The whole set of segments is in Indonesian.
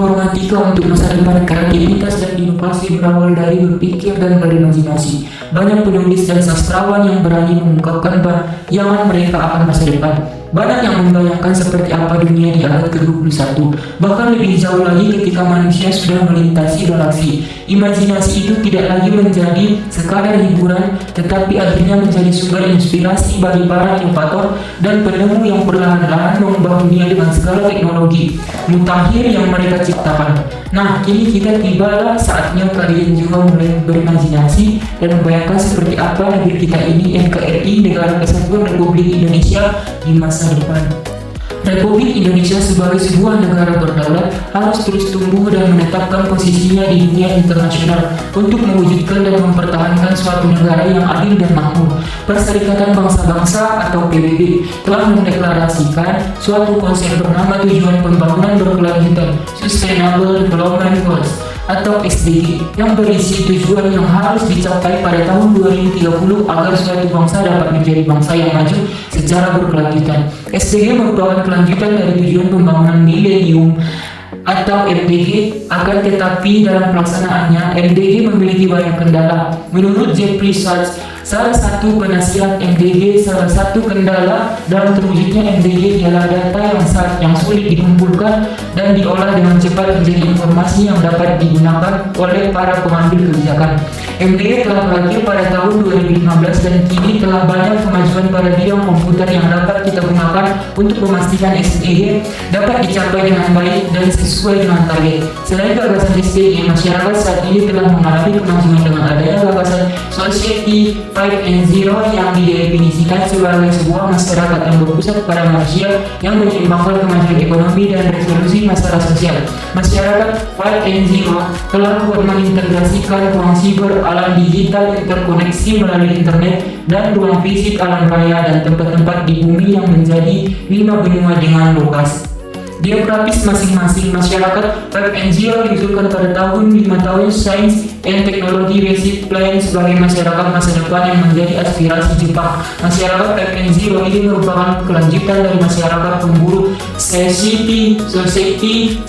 Informatika untuk masa depan. Kreativitas dan inovasi berawal dari berpikir dan berimajinasi. Banyak penulis dan sastrawan yang berani mengungkapkan bayangan mereka akan masa depan. Banyak yang membayangkan seperti apa dunia di abad ke-21. Bahkan lebih jauh lagi ketika manusia sudah melintasi galaksi. Imajinasi itu tidak lagi menjadi sekadar hiburan, tetapi akhirnya menjadi sumber inspirasi bagi para inovator dan penemu yang perlahan-lahan mengubah dunia dengan segala teknologi mutakhir yang mereka ciptakan. Nah, kini kita tibalah saatnya kalian juga mulai berimajinasi dan membayangkan seperti apa negeri kita ini, NKRI, Negara Kesatuan Republik Indonesia, di masa depan. Republik Indonesia sebagai sebuah negara berdaulat harus terus tumbuh dan menetapkan posisinya di dunia internasional untuk mewujudkan dan mempertahankan suatu negara yang adil dan makmur. Perserikatan Bangsa-Bangsa atau PBB telah mendeklarasikan suatu konsep bernama Tujuan Pembangunan Berkelanjutan (Sustainable Development Goals) atau SDG, yang berisi tujuan yang harus dicapai pada tahun 2030 agar suatu bangsa dapat menjadi bangsa yang maju secara berkelanjutan. SDG merupakan kelanjutan dari tujuan pembangunan milenium atau MDG, akan tetapi dalam pelaksanaannya MDG memiliki banyak kendala. Menurut Jeffrey Sachs, salah satu penasihat MDG, salah satu kendala dalam terwujudnya MDG ialah data yang sulit dikumpulkan dan diolah dengan cepat menjadi informasi yang dapat digunakan oleh para pengambil kebijakan. MDG telah berakhir pada tahun 2015 dan kini telah banyak kemajuan pada bidang komputer yang dapat kita gunakan untuk memastikan SDG dapat dicapai dengan baik dan sesuai dengan target. Selain gagasan SDG, masyarakat saat ini telah mengalami kemajuan dengan adanya gagasan Society 5.0 yang didefinisikan sebagai sebuah masyarakat yang berpusat pada manusia yang menyeimbangkan kemajuan ekonomi dan resolusi masalah sosial. Masyarakat 5.0 telah mengintegrasikan ruang siber, alam digital, interkoneksi melalui internet, dan ruang fisik alam raya dan tempat-tempat di bumi yang menjadi 5 benua dengan lokasi geografis masing-masing. Masyarakat 5.0 diusulkan pada tahun 5 tahun Science and Technology Basic Plan sebagai masyarakat masa depan yang menjadi aspirasi Jepang. Masyarakat 5.0 ini merupakan kelanjutan dari masyarakat pemburu Society 1.0,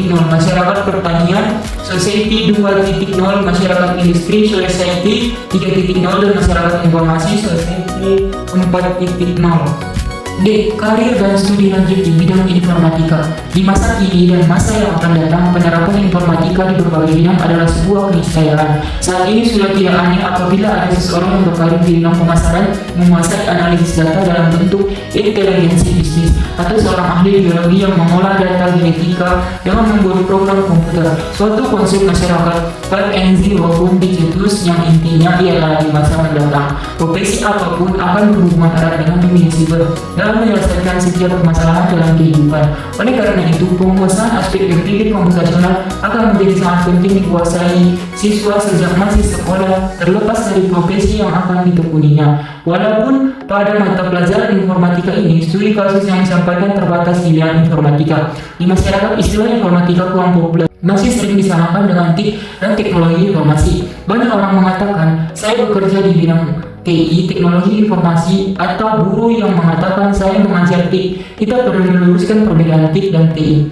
masyarakat pertanian Society 2.0, masyarakat industri Society 3.0, dan masyarakat informasi Society 4.0. D. Karir dan studi lanjut di bidang informatika. Di masa kini dan masa yang akan datang, penerapan informatika di berbagai bidang adalah sebuah keniscayaan. Saat ini sudah tidak aneh apabila ada seseorang yang berkarir di bidang pemasaran, menguasai analisis data dalam bentuk intelijensi bisnis, atau seorang ahli biologi yang mengolah data genetika dengan membuat program komputer. Suatu konsep masyarakat 5.0 pun dicetus yang intinya ialah di masa mendatang profesi apapun akan berhubungan erat dengan dunia siber dalam menyelesaikan setiap permasalahan dalam kehidupan. Oleh karena itu, penguasaan aspek berpikir komputasional akan menjadi sangat penting dikuasai siswa sejak masih sekolah, terlepas dari profesi yang akan ditekuninya. Walaupun pada mata pelajaran informatika ini, studi kasus yang disampaikan terbatas di bidang informatika. Di masyarakat, istilah informatika kurang populer, masih sering disamakan dengan TIK dan teknologi informasi. Banyak orang mengatakan, saya bekerja di bidang TI, teknologi informasi, atau guru yang mengatakan saya mengajar TIK. Kita perlu meluruskan perbedaan TIK dan TI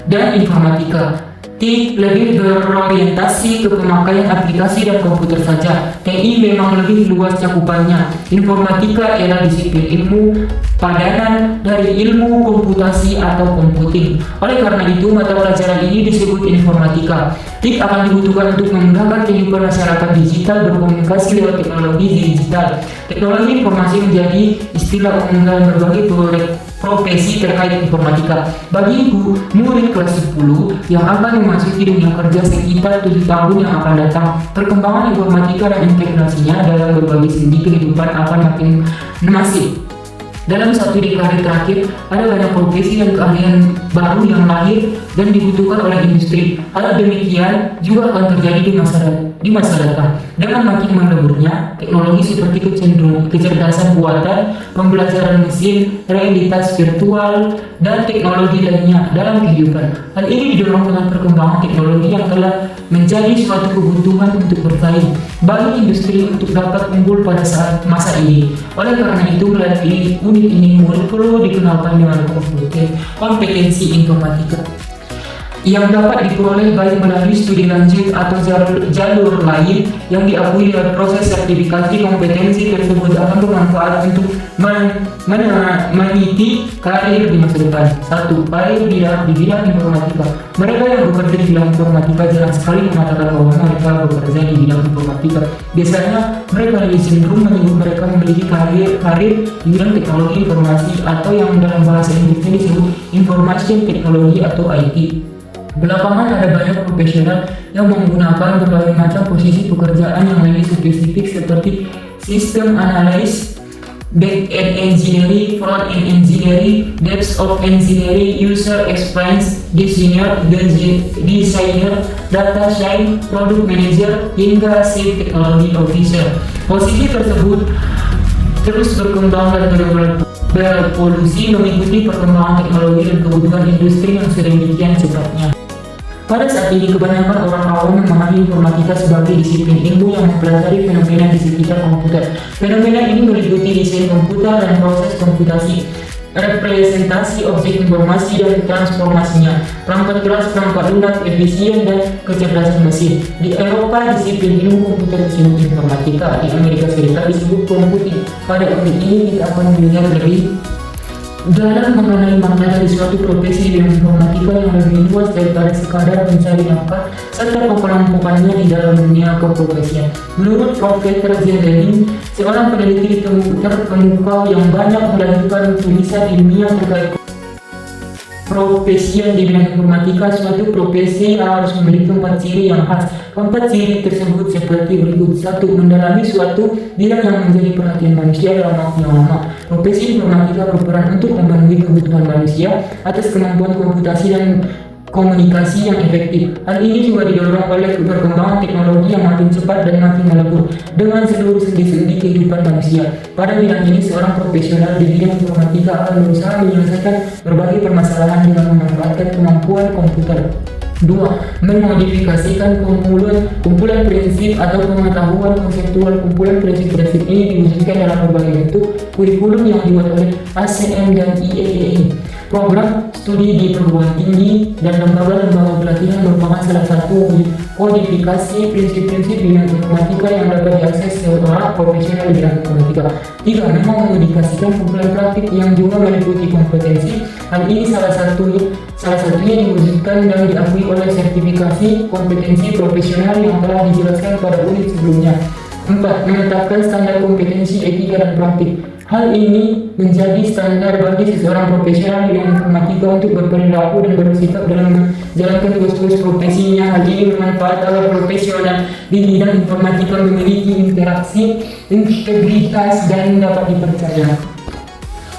dan informatika. TIK lebih berorientasi ke pemakaian aplikasi dan komputer saja. TI memang lebih luas cakupannya. Informatika ialah disiplin ilmu padanan dari ilmu komputasi atau komputing. Oleh karena itu, mata pelajaran ini disebut informatika. TIK akan dibutuhkan untuk memudahkan kehidupan masyarakat digital berkomunikasi lewat teknologi digital. Teknologi informasi menjadi istilah umum dalam berbagai profesi terkait informatika. Bagi murid kelas 10 yang akan memasuki dunia kerja sekitar 7 tahun yang akan datang, perkembangan informatika dan integrasinya dalam berbagai sendi kehidupan akan makin masif. Dalam satu dekade terakhir, ada banyak profesi dan keahlian baru yang lahir dan dibutuhkan oleh industri. Hal demikian juga akan terjadi di masa datang. Dengan makin meleburnya teknologi seperti kecerdasan buatan, pembelajaran mesin, realitas virtual, dan teknologi lainnya dalam kehidupan. Hal ini didorong dengan perkembangan teknologi yang telah menjadi suatu kebutuhan untuk bersaing bagi industri untuk dapat unggul pada saat masa ini. Oleh karena itu, melalui unit ini murid perlu dikenalkan dengan kompetensi informatika. yang dapat diperoleh baik melalui studi lanjut atau jalur lain yang diakui dalam proses sertifikasi. Kompetensi tersebut akan bermanfaat untuk meniti karir di masa depan. 1. Karir di bidang informatika. Mereka yang bekerja di bidang informatika jarang sekali mengatakan bahwa mereka bekerja di bidang informatika. Biasanya mereka lebih cenderung menyebut mereka memiliki karir di bidang teknologi informasi atau yang dalam bahasa Inggrisnya disebut information technology atau IT. Belakangan ada banyak profesional yang menggunakan berbagai macam posisi pekerjaan yang lebih spesifik seperti system analyst, back-end engineering, front-end engineering, depth of engineering, user experience designer, data science, product manager, hingga chief technology officer. Posisi tersebut terus berkembang dan berevolusi mengikuti perkembangan teknologi dan kebutuhan industri yang sedemikian cepatnya. Pada saat ini, kebanyakan orang awam memahami informatika sebagai disiplin ilmu yang mempelajari fenomena di sekitar komputer. Fenomena ini meliputi desain komputer dan proses komputasi, representasi objek informasi dan transformasinya, perangkat keras, perangkat lunak, efisien, dan kecerdasan mesin. Di Eropa, disiplin ilmu komputer disebut informatika. Di Amerika Serikat disebut computing. Pada unit ini kita akan melihat lebih dalam mengenai makna dari suatu profesi di bidang informatika yang lebih luas daripada sekadar mencari nafkah serta kekelompokannya di dalam dunia keprofesian. Menurut Profesor Zendeni, seorang peneliti terkemuka yang banyak melanjutkan tulisan ilmiah terkait profesian di bidang informatika, suatu profesi harus memiliki 4 ciri yang khas. 4 ciri tersebut seperti berikut. 1. Mendalami suatu bidang yang menjadi perhatian manusia dalam waktu yang lama. Profesi informatika berperan untuk memenuhi kebutuhan manusia atas kemampuan komputasi dan komunikasi yang efektif. Hal ini juga didorong oleh perkembangan teknologi yang makin cepat dan makin melebur dengan seluruh sendi-sendi kehidupan manusia. Pada bidang ini, seorang profesional di bidang informatika akan berusaha menyelesaikan berbagai permasalahan dengan memanfaatkan kemampuan komputer. 2. Memodifikasikan kumpulan prinsip atau pengetahuan konseptual. Kumpulan prinsip-prinsip ini diwujudkan dalam berbagai bentuk kurikulum yang dibuat oleh ACM dan IEEE. Program studi di perguruan tinggi dan lembaga-lembaga pelatihan merupakan salah satu kodifikasi prinsip-prinsip bidang informatika yang dapat diakses seorang profesional di bidang informatika. 3. Memodifikasikan kumpulan praktik yang juga meliputi kompetensi. Hal ini salah satunya diwujudkan dan diakui oleh sertifikasi kompetensi profesional yang telah dijelaskan pada unit sebelumnya. 4. Menetapkan standar kompetensi etika dan praktik. Hal ini menjadi standar bagi seseorang profesional di bidang informatika untuk berperilaku dan bersikap dalam menjalankan tugas-tugas profesinya. Hal ini bermanfaat agar profesional di bidang informatika memiliki interaksi, integritas, dan dapat dipercaya.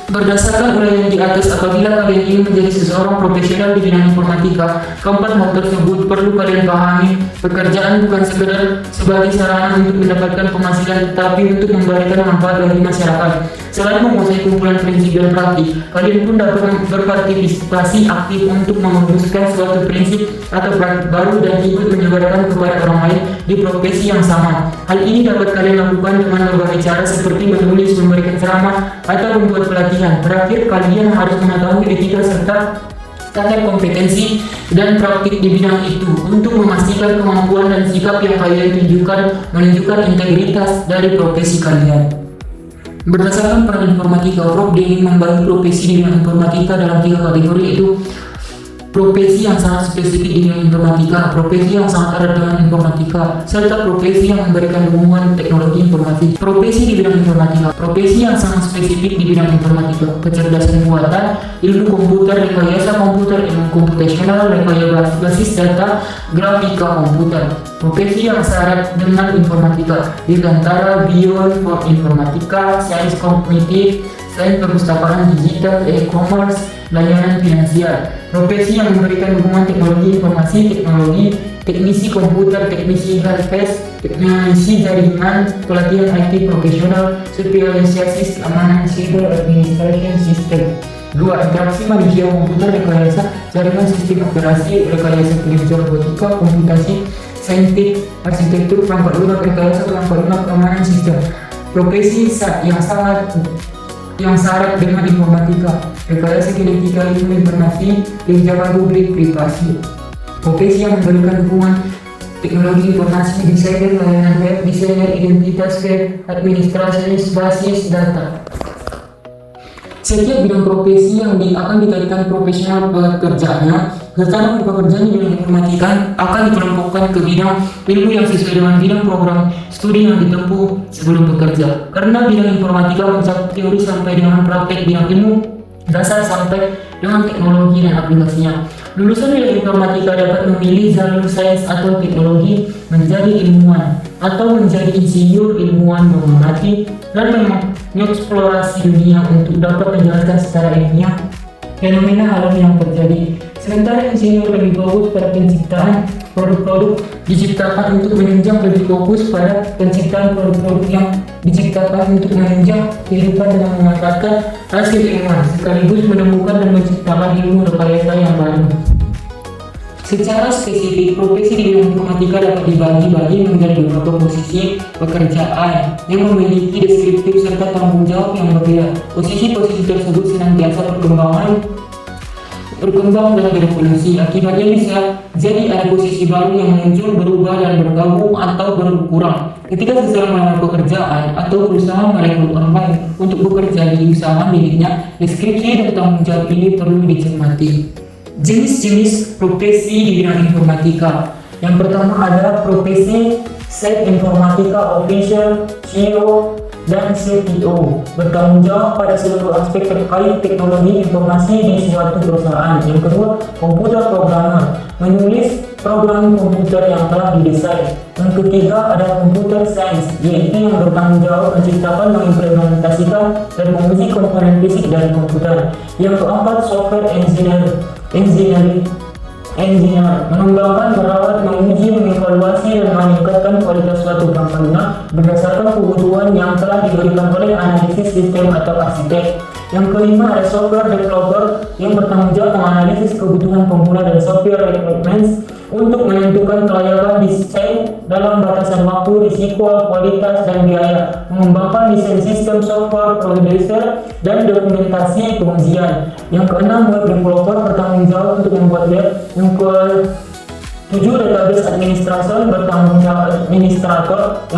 Berdasarkan uraian di atas, apabila kalian ingin menjadi seseorang profesional di bidang informatika, keempat hal tersebut perlu kalian pahami. Pekerjaan bukan sekedar sebagai sarana untuk mendapatkan penghasilan, tetapi untuk memberikan manfaat bagi masyarakat. Selain menguasai kumpulan prinsip dan praktik, kalian pun dapat berpartisipasi aktif untuk memutuskan suatu prinsip atau praktik baru dan ikut menyebarkan kepada orang lain di profesi yang sama. Hal ini dapat kalian lakukan dengan berbagai cara seperti menulis, memberikan ceramah, atau membuat pelatihan. Terakhir, kalian harus mengetahui etika serta standar kompetensi dan praktik di bidang itu untuk memastikan kemampuan dan sikap yang kalian tunjukkan menunjukkan integritas dari profesi kalian. Berdasarkan peran informatika, Prof. Denny membagi profesi di bidang informatika dalam 3 kategori, yaitu profesi yang sangat spesifik di bidang informatika, profesi yang sangat erat dengan informatika, serta profesi yang memberikan dukungan teknologi informasi. Profesi di bidang informatika, profesi yang sangat spesifik di bidang informatika, kecerdasan buatan, ilmu komputer, rekayasa komputer, ilmu komputasional, rekayasa basis data, grafika komputer. Profesi yang syarat dengan informatika, dirgantara, bioinformatika, sains kognitif, sains perpustakaan digital, e-commerce, layanan finansial. Profesi yang memberikan dukungan teknologi informasi, teknisi komputer, teknisi helpdesk, teknisi jaringan, pelatihan IT profesional, spesialisasi keamanan cyber administration system. 2. Interaksi manusia komputer, rekayasa jaringan, sistem operasi, rekayasa kinerja robotika, komputasi, saintifik, arsitektur, perangkat lunak, rekayasa perangkat lunak, keamanan sistem. Profesi yang syarat dengan informatika, rekayasa kinetika, ilmu informasi, kebijakan publik, privasi. Profesi yang memberikan hubungan teknologi informasi, desainer layanan web, desainer identitas web, administrasionis basis data. Setiap bidang profesi yang akan dikaitkan profesional pekerjaannya, serta pekerjaan di bidang informatika akan dikelompokkan ke bidang ilmu yang sesuai dengan bidang program studi yang ditempuh sebelum bekerja. Karena bidang informatika mencakup teori sampai dengan praktek bidang ilmu dasar sampai dengan teknologi dan aplikasinya. Lulusan bidang informatika dapat memilih jalur sains atau teknologi, menjadi ilmuwan atau menjadi insinyur ilmuwan, mengamati dan mengeksplorasi dunia untuk dapat menjelaskan secara ilmiah fenomena alam yang terjadi. Sementara insinyur lebih fokus pada penciptaan produk-produk diciptakan untuk menunjang, lebih fokus pada penciptaan produk-produk yang diciptakan untuk menunjang kehidupan dengan memanfaatkan hasil ilmuwan, sekaligus menemukan dan menciptakan ilmu rekayasa yang baru. Secara spesifik, profesi di bidang informatika dapat dibagi-bagi menjadi beberapa posisi pekerjaan yang memiliki deskriptif serta tanggung jawab yang berbeda. Posisi-posisi tersebut senantiasa berkembang dan berevolusi. Akibatnya bisa jadi ada posisi baru yang muncul, berubah dan bergabung atau berkurang. Ketika seseorang melamar pekerjaan atau berusaha merekrut orang lain untuk bekerja di usaha miliknya, deskripsi dan tanggung jawab ini perlu dicermati. Jenis-jenis profesi di bidang informatika. Yang pertama adalah profesi Sales Informatika Official, CEO, dan CTO, bertanggung jawab pada seluruh aspek terkait teknologi informasi di suatu perusahaan. Yang kedua, komputer programmer, menulis program komputer yang telah didesain. Yang ketiga ada computer science, yaitu yang bertanggung jawab menciptakan, mengimplementasikan, dan menguji komponen fisik dari komputer. Yang keempat, software engineer, mengembangkan, merawat, menguji, mengevaluasi, dan meningkatkan kualitas suatu perangkat berdasarkan kebutuhan yang telah diberikan oleh analisis sistem atau arsitek. Yang kelima ada software developer yang bertanggung jawab menganalisis kebutuhan pengguna dan software requirements untuk menentukan kelayakan desain dalam batasan waktu, risiko, kualitas, dan biaya, mengembangkan desain sistem software, produser, dan dokumentasi pengujian. Yang keenam, web developer bertanggung jawab untuk membuat web. Yang ke-7, database administrator yang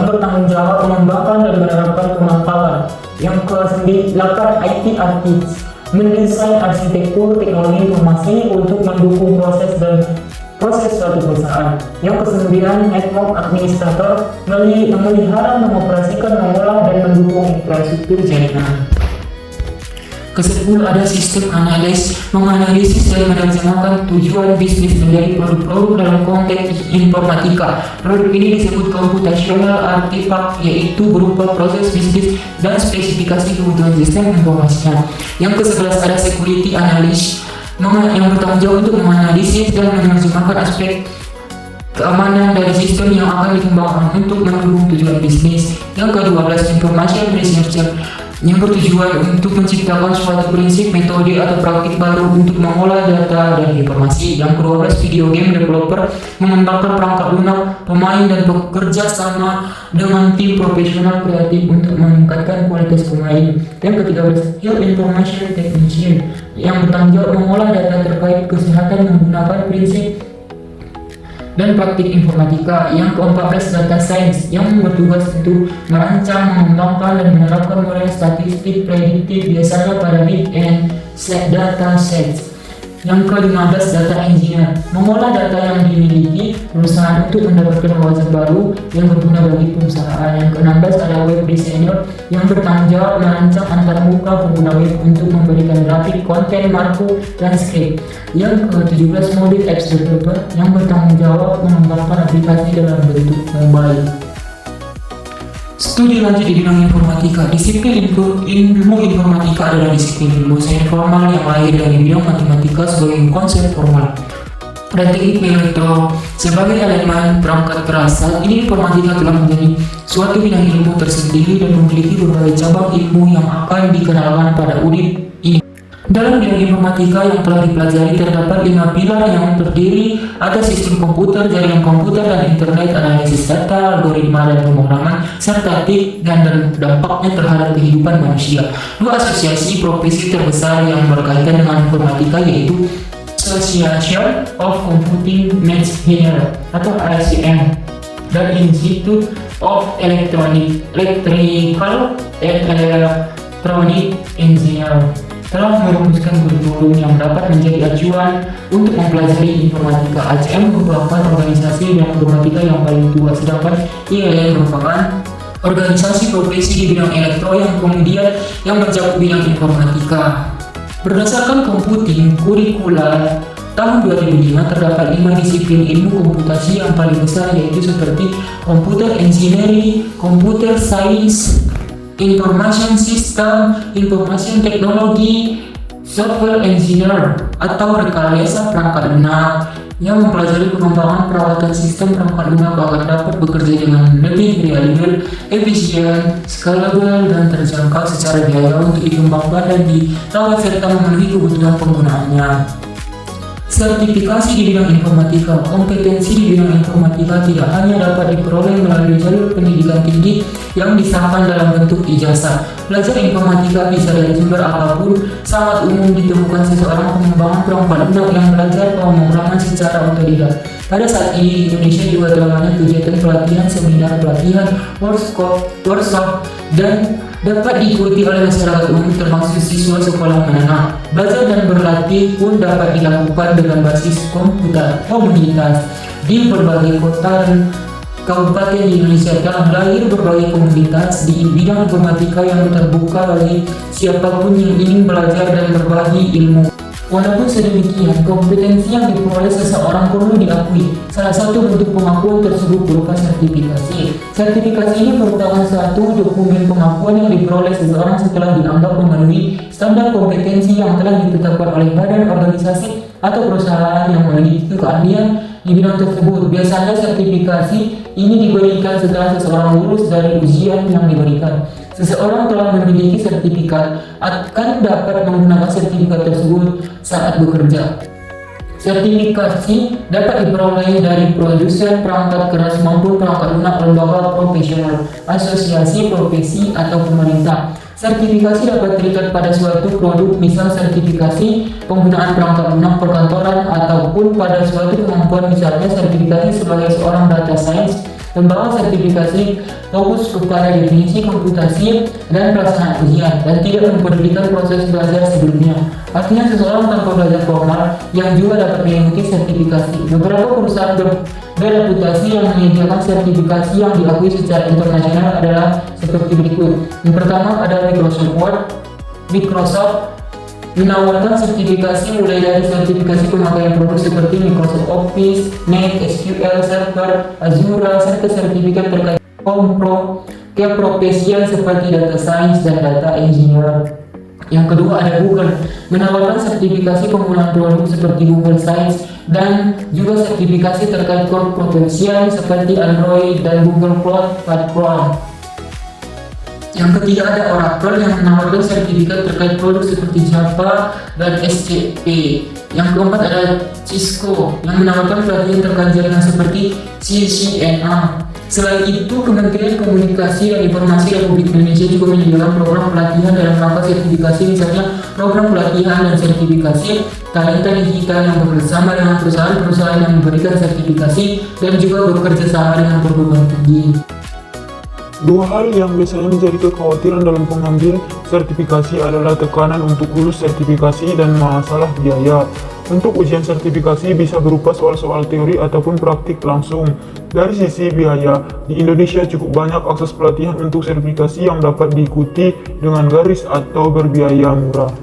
bertanggung jawab mengembangkan dan menerapkan pemangkalan. Yang ke-8, IT architect, mendesain arsitektur teknologi informasi untuk mendukung proses suatu perusahaan. Yang ke-9, network administrator, memelihara, mengoperasikan, mengolah, dan mendukung infrastruktur jaringan. Ke-10 ada sistem analis, menganalisis dan menerjemahkan tujuan bisnis menjadi produk-produk dalam konteks informatika. Produk ini disebut computational artifact, yaitu berupa proses bisnis dan spesifikasi kebutuhan sistem informasinya. Yang ke-11 ada security analyst, yang bertanggung jawab untuk menganalisis dan menerjemahkan aspek keamanan dari sistem yang akan dikembangkan untuk mendukung tujuan bisnis. Yang ke-12 information researcher, yang bertujuan untuk menciptakan suatu prinsip, metode, atau praktik baru untuk mengolah data dan informasi. Yang ke-12 video game developer, mengembangkan perangkat lunak, pemain, dan bekerja sama dengan tim profesional kreatif untuk meningkatkan kualitas pemain. Yang ke-13 health information technician, yang bertanggung jawab mengolah data terkait kesehatan menggunakan prinsip dan praktik informatika. Yang ke-14 data science, yang bertugas untuk merancang, mengembangkan, dan menerapkan model statistik prediktif biasanya pada big and data sets. Yang ke-15 data engineer, mengolah data yang dimiliki perusahaan untuk mendapatkan wawasan baru yang berguna bagi perusahaan. Yang ke-16 ada web designer, yang bertanggung jawab merancang antarmuka pengguna web untuk memberikan grafik, konten, markup, dan script. Yang ke-17 mobile apps developer, yang bertanggung jawab mengembangkan aplikasi dalam bentuk mobile. Studi lanjut di bidang informatika. Disiplin ilmu informatika adalah disiplin ilmu sains formal yang lahir dari bidang matematika sebagai konsep formal dan teknik elektro sebagai elemen perangkat keras. Saat ini informatika telah menjadi suatu bidang ilmu tersendiri dan memiliki berbagai cabang ilmu yang akan dikenalkan pada unit ini. Dalam bidang informatika yang telah dipelajari terdapat 5 pilar yang terdiri ada sistem komputer, jaringan komputer, dan internet, analisis data, algoritma, dan pemrograman, serta TIC dan dampaknya terhadap kehidupan manusia. Dua asosiasi profesi terbesar yang berkaitan dengan informatika yaitu Association of Computing Engineers atau ASCM dan Institute of Electrical and Electronic Engineer telah merumuskan kurikulum yang dapat menjadi acuan untuk mempelajari informatika. ASCM merupakan organisasi informatika yang paling tua, sedangkan IEEE merupakan organisasi profesi di bidang elektro yang kemudian yang mencakup bidang informatika. Berdasarkan computing kurikula tahun 2005 terdapat 5 disiplin ilmu komputasi yang paling besar, yaitu seperti computer engineering, computer science, information system, information technology, software engineer atau rekayasa perangkat lunak yang mempelajari pengembangan perawatan sistem perangkat lunak agar dapat bekerja dengan lebih reliable, efisien, scalable, dan terjangkau secara biaya untuk dikembangkan dan dirawat serta memenuhi kebutuhan penggunaannya. Sertifikasi di bidang informatika. Kompetensi di bidang informatika tidak hanya dapat diperoleh melalui jalur pendidikan tinggi yang disahkan dalam bentuk ijazah. Belajar informatika bisa dari sumber apapun. Sangat umum ditemukan seseorang pengembangan perangkat lunak yang belajar pemrograman secara otodidak. Pada saat ini, Indonesia juga telah banyak kegiatan pelatihan, seminar pelatihan, workshop, dan dapat diikuti oleh masyarakat umum termasuk siswa sekolah menengah. Belajar dan berlatih pun dapat dilakukan dengan basis komunitas di berbagai kota dan kabupaten di Indonesia. Telah lahir berbagai komunitas di bidang informatika yang terbuka bagi siapapun yang ingin belajar dan berbagi ilmu. Walaupun sedemikian, kompetensi yang diperoleh seseorang perlu diakui. Salah satu bentuk pengakuan tersebut berupa sertifikasi. Sertifikasi ini merupakan satu dokumen pengakuan yang diperoleh seseorang setelah dianggap memenuhi standar kompetensi yang telah ditetapkan oleh badan, organisasi, atau perusahaan yang memiliki keahlian di bidang tersebut. Biasanya sertifikasi ini diberikan setelah seseorang lulus dari ujian yang diberikan. Seseorang telah memiliki sertifikat akan dapat menggunakan sertifikat tersebut saat bekerja. Sertifikasi dapat diperoleh dari produsen perangkat keras maupun perangkat lunak, lembaga profesional, asosiasi profesi, atau pemerintah. Sertifikasi dapat terikat pada suatu produk, misal sertifikasi penggunaan perangkat lunak perkantoran, ataupun pada suatu kemampuan, misalnya sertifikasi sebagai seorang data science. Lembaga sertifikasi fokus kepada definisi komputasi dan pelaksanaan ujian dan tidak mempedulikan proses belajar sebelumnya. Artinya seseorang tanpa belajar formal yang juga dapat mengikuti sertifikasi. Beberapa perusahaan bereputasi yang menyediakan sertifikasi yang diakui secara internasional adalah seperti berikut. Yang pertama adalah Microsoft menawarkan sertifikasi mulai dari sertifikasi pemakaian produk seperti Microsoft Office, Net, SQL Server, Azure, serta sertifikat terkait keprofesian seperti data science dan data engineer. Yang kedua ada Google, menawarkan sertifikasi penggunaan produk seperti Google Science dan juga sertifikasi terkait keprofesian seperti Android dan Google Cloud Platform. Yang ketiga ada Oracle yang menawarkan sertifikat terkait produk seperti Java dan SCP. Yang keempat ada Cisco yang menawarkan pelatihan terkait jaringan seperti CCNA. Selain itu, Kementerian Komunikasi dan Informasi Republik Indonesia juga menyediakan program pelatihan dalam rangka sertifikasi, misalnya program pelatihan dan sertifikasi talenta digital yang bekerjasama dengan perusahaan-perusahaan yang memberikan sertifikasi dan juga bekerja sama dengan perguruan tinggi. Dua hal yang biasanya menjadi kekhawatiran dalam pengambil sertifikasi adalah tekanan untuk lulus sertifikasi dan masalah biaya. Untuk ujian sertifikasi bisa berupa soal-soal teori ataupun praktik langsung. Dari sisi biaya, di Indonesia cukup banyak akses pelatihan untuk sertifikasi yang dapat diikuti dengan gratis atau berbiaya murah.